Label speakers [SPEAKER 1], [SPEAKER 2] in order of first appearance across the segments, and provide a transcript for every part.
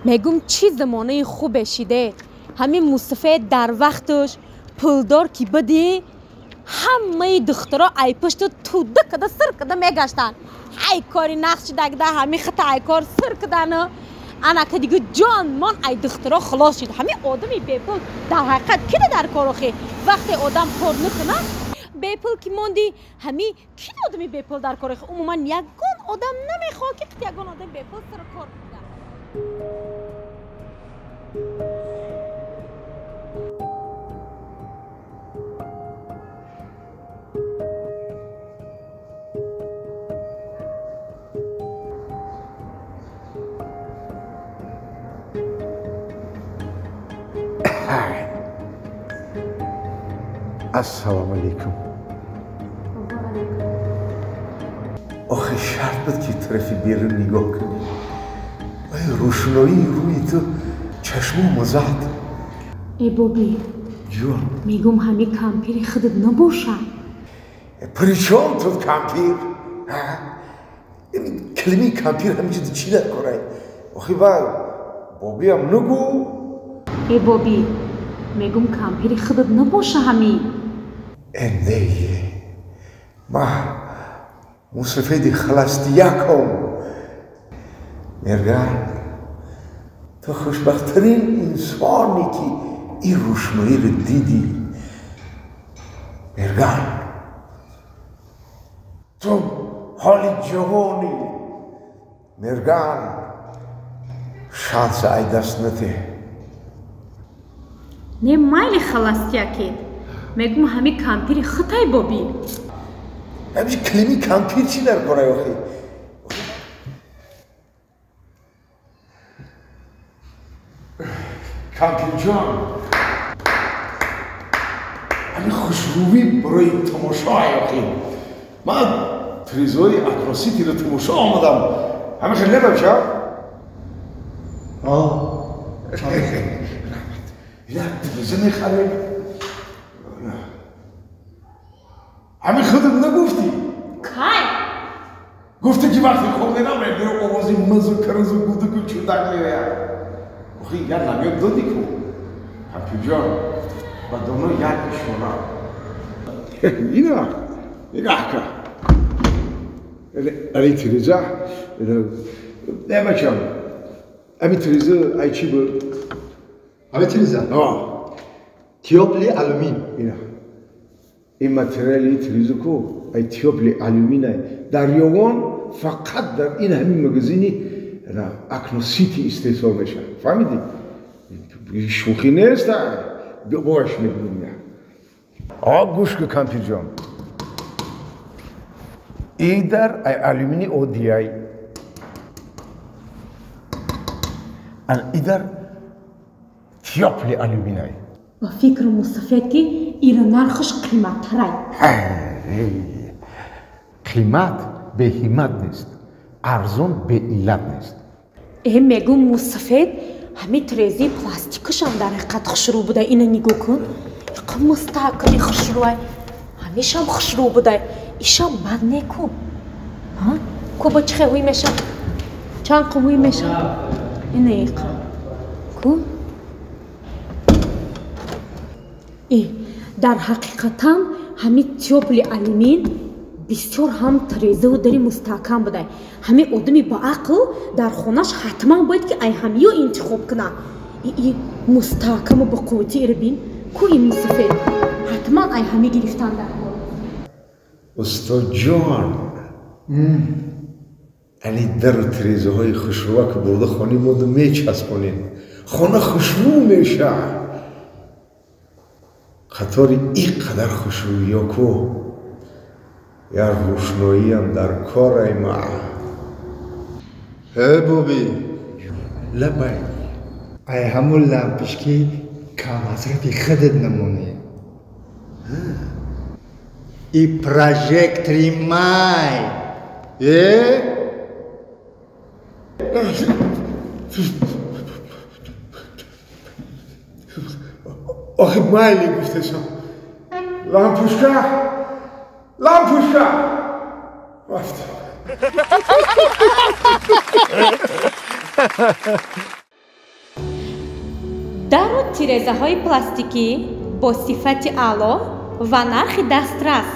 [SPEAKER 1] میگم چی زمانه خوب شده. همین مصطفی در وقتش پولدار کی بدی همه دخترها ای پشت تو دکده سر کده میگشتن. ای کاری نقش دگده همین خطا ای کار سر کدن. انا که دیگه جان من ای دخترها خلاص شد. همین آدمی بیپول در حقیقت کی در کار آخه وقتی آدم کار نکنه بیپول کی موندی همین کی آدمی بیپول در کار آخه عموما یگان آدم نمیخواد که یگان آدم بیپول سر کار کنه.
[SPEAKER 2] السلام علیکم. آخه شرط بود که طرفی بیرون نگاه کنی. ای روشنایی روی تو چشمو مزد.
[SPEAKER 1] ای بابی
[SPEAKER 2] جون
[SPEAKER 1] میگم همین کمپیر خودت نباشه.
[SPEAKER 2] پریچان تو کمپیر؟ این کلمه کمپیر همینجا چی در کاره؟ آخه بابی هم نگو.
[SPEAKER 1] ای بابی میگم کمپیر خودت نباشه همین.
[SPEAKER 2] نه ما مصطفی خلاص یکم مرگان تو خوشبخترین انسانی که این روشنایی رو دیدی. مرگان تو حال جوانی مرگان شانس ای دست نته.
[SPEAKER 1] نه مایل خلاصی اکید میگم همین کمپیر خطای بابی.
[SPEAKER 2] همین کلمه کمپیر چی در کاره آخه؟ کمپیر جان همین خوشروی برای تماشای آخه من تریزوی اکراسیتی رو تماشا آمدم همه خیلی نباشه؟ یا تلویزیون میخریم همین خودت نگفتی؟
[SPEAKER 1] کای؟
[SPEAKER 2] گفتی که وقتی خوب نمیره بیرو آوازی مزو کرزو گوده که چودک میره. آخه یه نمیاد دادی که کمپیر جان با دونو یکی شونا اینا نگاه کن علی تریزا نه بچم امی تریزا ای چی بود؟
[SPEAKER 3] امی تریزا؟ تیوپلی آلومین.
[SPEAKER 2] این ماتریالی تریزا کو ای تیوپلی آلومینه در یوان فقط در این همین مگزینی اکنوسیتی استحصال میشه. فهمیدی؟ شوخی نیست باش میگم. گوش که کمپیر جان ای در ای آلومینی اودیای ای در تیوپلی آلومینای.
[SPEAKER 1] با فکر مصطفی که ایران نرخش قیمت ترای.
[SPEAKER 2] قیمت به همت نیست. ارزون به علت نیست.
[SPEAKER 1] میگم مصطفی همین تریزی پلاستیکش هم در حقیقت خشرو بوده. اینو نگاه کن. اینقدر مستحکمی خشروه. همیشه هم خشرو بوده. ایشا بد نیکو. کو با چه خوی میشه؟ چند خوی میشه؟ اینه ایقا. کو؟ در حقیقت هم همین تیوپلی آلومین بسیار هم تریزه و داری مستحکم بوده. همین آدمی با عقل در خونش حتما باید که ای همیو انتخاب کنه. این مستحکم و با قوتی رو بین کو این مصطفی حتما ای همی گرفتن در کار.
[SPEAKER 2] استاد جان علی در تریزه های خوشروه که برده خانی ماده میچسبونین خانه خوشرو میشه. خطار این قدر خوشرویی ها کو یا روشنایی هم در کار ای ما.
[SPEAKER 3] بابی
[SPEAKER 2] لبای
[SPEAKER 3] ای همون لمپش که کم حضرت خودت نمونه. ای پراجکتری مای
[SPEAKER 2] آخه مایلی گفته شم لامپوشکا رفت
[SPEAKER 1] дару тирезаҳои пластикӣ бо сифати аъло ва нархи дастрас.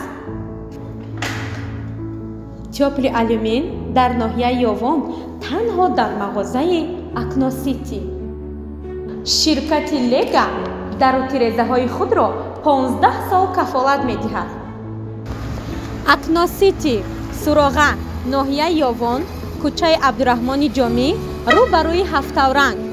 [SPEAKER 1] тёпли алюмин дар ноҳияи Ёвон танҳо дар мағозаи Акносити. ширкати Лега дару тирезаҳои худро 15 сол кафолат медиҳад. Акносити, Суроға, ноҳияи Ёвон, кӯчаи Абдураҳмони Ҷомӣ, рӯ ба рӯи Ҳафтавранг.